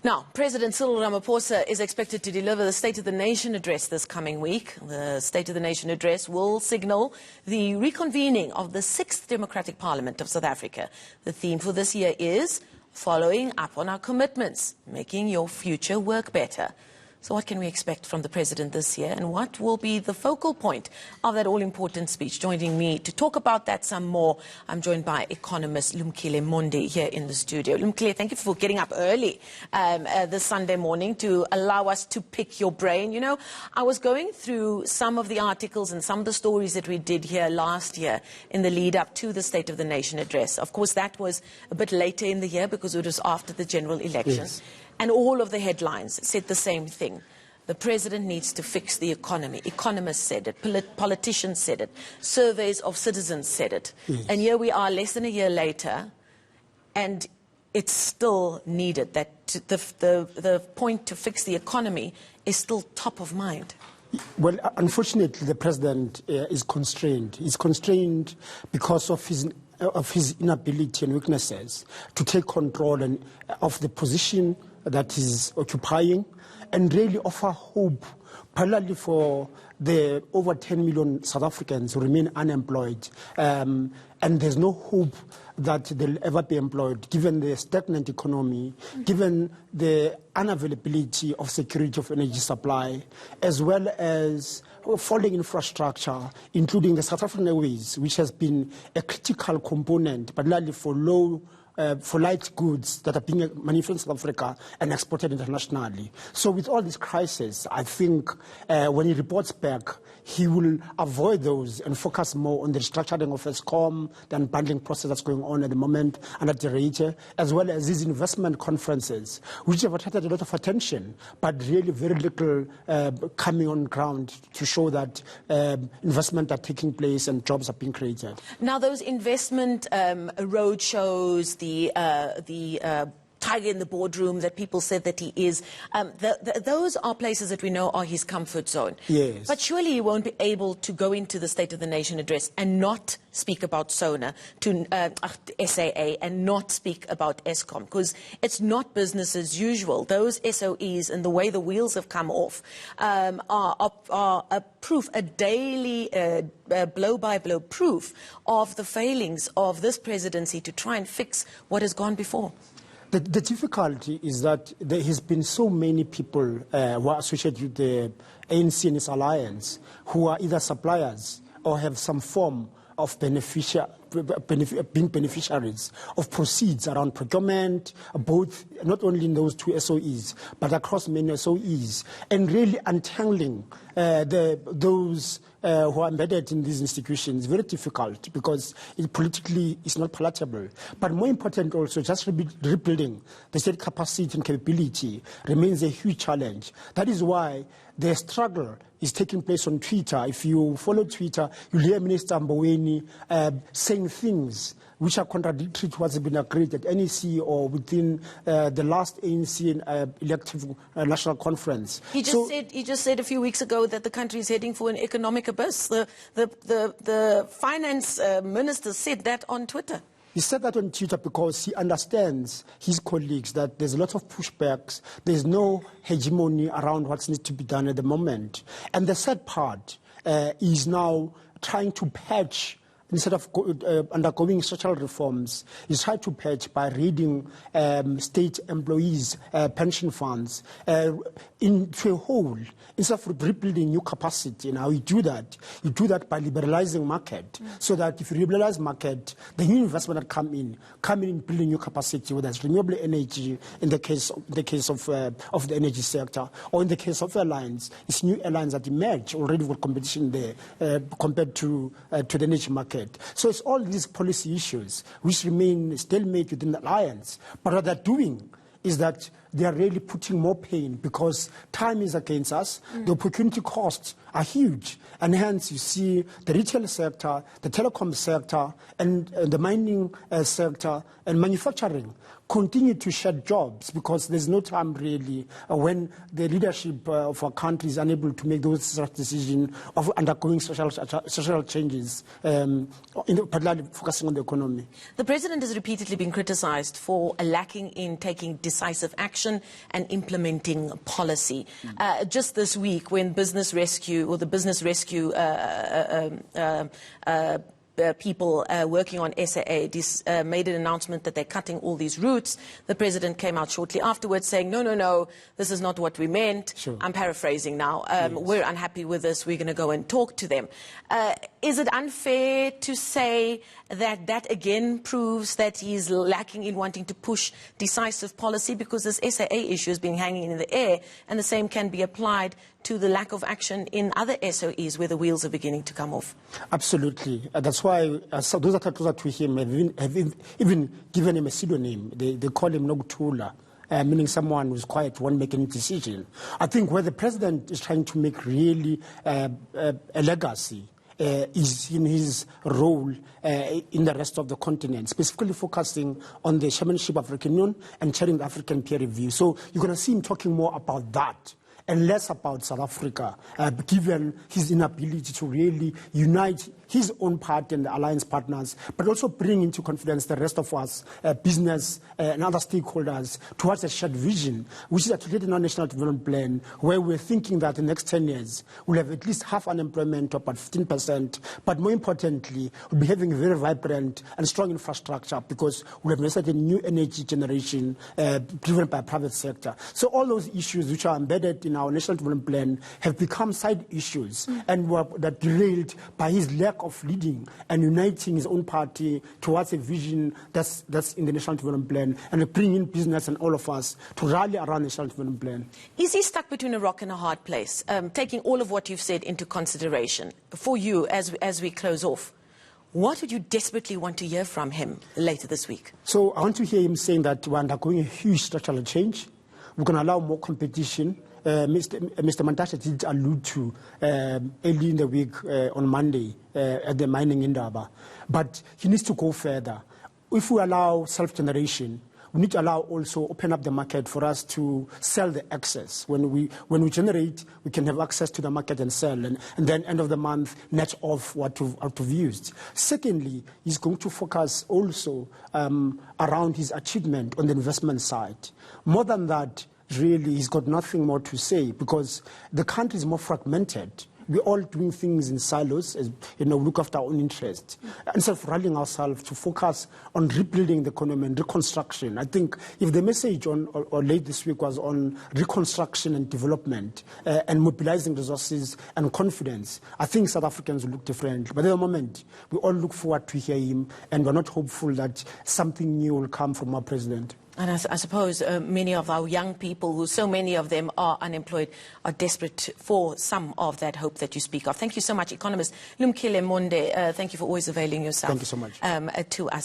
Now, President Cyril Ramaphosa is expected to deliver the State of the Nation address this coming week. The State of the Nation address will signal the reconvening of the 6th Democratic Parliament of South Africa. The theme for this year is following up on our commitments, making your future work better. So what can we expect from the President this year, and what will be the focal point of that all-important speech? Joining me to talk about that some more, I'm joined by economist Lumkile Mondi here in the studio. Lumkile, thank you for getting up early this Sunday morning to allow us to pick your brain. You know, I was going through some of the articles and some of the stories that we did here last year in the lead up to the State of the Nation address. Of course, that was a bit later in the year because it was after the general election. Yes. And all of the headlines said the same thing. The President needs to fix the economy. Economists said it. Politicians said it. Surveys of citizens said it. Yes. And here we are less than a year later, and it's still needed. That the point to fix the economy is still top of mind. Well, unfortunately, the President is constrained. He's constrained because of his inability and weaknesses to take control of the position that he's occupying and really offer hope, particularly for the over 10 million South Africans who remain unemployed. And there's no hope that they'll ever be employed, given the stagnant economy, given the unavailability of security of energy supply, as well as falling infrastructure, including the South African Airways, which has been a critical component, particularly for light goods that are being manufactured in South Africa and exported internationally. So with all this crisis, I think when he reports back, he will avoid those and focus more on the restructuring of Eskom, the unbundling process that's going on at the moment under the Director, as well as these investment conferences, which have attracted a lot of attention, but really very little coming on ground to show that investment are taking place and jobs are being created. Now, those investment road shows, the tiger in the boardroom that people said that he is, those are places that we know are his comfort zone. Yes. But surely he won't be able to go into the State of the Nation address and not speak about SONA, to SAA, and not speak about Eskom, because it's not business as usual. Those SOEs and the way the wheels have come off are a proof, a daily blow-by-blow proof of the failings of this presidency to try and fix what has gone before. The difficulty is that there has been so many people who are associated with the ANC and its alliance who are either suppliers or have some form of being beneficiaries of proceeds around procurement, both not only in those two SOEs, but across many SOEs, and really untangling those who are embedded in these institutions. Very difficult because it politically is not palatable. But more important also, just rebuilding the state capacity and capability remains a huge challenge. That is why the struggle is taking place on Twitter. If you follow Twitter, you'll hear Minister Mboweni saying things which are contradictory to what's been agreed at NEC or within the last ANC elective national conference. He just said a few weeks ago that the country is heading for an economic abyss. The finance minister said that on Twitter. He said that on Twitter because he understands his colleagues that there's a lot of pushbacks. There's no hegemony around what needs to be done at the moment. And the sad part is now trying to patch, instead of undergoing social reforms, is trying to patch by raiding state employees' pension funds into a whole, instead of rebuilding new capacity. And how you do that by liberalizing market, so that if you liberalize market, the new investment that come in building new capacity, whether it's renewable energy in the case of the energy sector, or in the case of airlines, it's new airlines that emerge already with competition there compared to the energy market. So it's all these policy issues which remain stalemate within the alliance. But what they're doing is that they are really putting more pain because time is against us. The opportunity costs are huge. And hence you see the retail sector, the telecom sector, and the mining sector and manufacturing continue to shed jobs because there's no time really when the leadership of our country is unable to make those decisions of undergoing social changes, particularly focusing on the economy. The President has repeatedly been criticized for lacking in taking decisive action action and implementing policy. Just this week, when Business Rescue, or the Business Rescue people working on SAA made an announcement that they're cutting all these routes. The president came out shortly afterwards saying, no, this is not what we meant. Sure. I'm paraphrasing now. Yes. We're unhappy with this. We're going to go and talk to them. Is it unfair to say that that again proves that he's lacking in wanting to push decisive policy, because this SAA issue has been hanging in the air, and the same can be applied to the lack of action in other SOEs where the wheels are beginning to come off? Absolutely. That's why those that are closer to him have even given him a pseudonym. They call him Nogtula, meaning someone who's quiet when making a decision. I think where the president is trying to make really a legacy is in his role in the rest of the continent, specifically focusing on the chairmanship of African Union and chairing the African peer review. So you're going to see him talking more about that and less about South Africa, given his inability to really unite his own party and the alliance partners, but also bring into confidence the rest of us, business and other stakeholders, towards a shared vision, which is articulated in our National Development Plan, where we're thinking that in the next 10 years, we'll have at least half unemployment, about 15%, but more importantly, we'll be having a very vibrant and strong infrastructure, because we'll have invested in new energy generation driven by the private sector. So all those issues which are embedded in our National Development Plan have become side issues and were derailed by his lack of leading and uniting his own party towards a vision that's in the National Development Plan, and bringing business and all of us to rally around the National Development Plan. Is he stuck between a rock and a hard place? Taking all of what you've said into consideration, for you, as we close off, what would you desperately want to hear from him later this week? So I want to hear him saying that we're undergoing a huge structural change. We're going to allow more competition. Mr. Mantashe did allude to early in the week on Monday at the mining Indaba. But he needs to go further. If we allow self-generation, we need to allow also open up the market for us to sell the excess. When we generate, we can have access to the market and sell, and then end of the month net off what we've used. Secondly, he's going to focus also around his achievement on the investment side. More than that, really, he's got nothing more to say, because the country is more fragmented. We're all doing things in silos, as, look after our own interests. Instead of rallying ourselves to focus on rebuilding the economy and reconstruction. I think if the message or late this week was on reconstruction and development and mobilizing resources and confidence, I think South Africans will look different. But at the moment, we all look forward to hear him, and we're not hopeful that something new will come from our president. And I suppose many of our young people, who so many of them are unemployed, are desperate for some of that hope that you speak of. Thank you so much, economist Lumkile Monde. Thank you for always availing yourself Thank you so much. To us.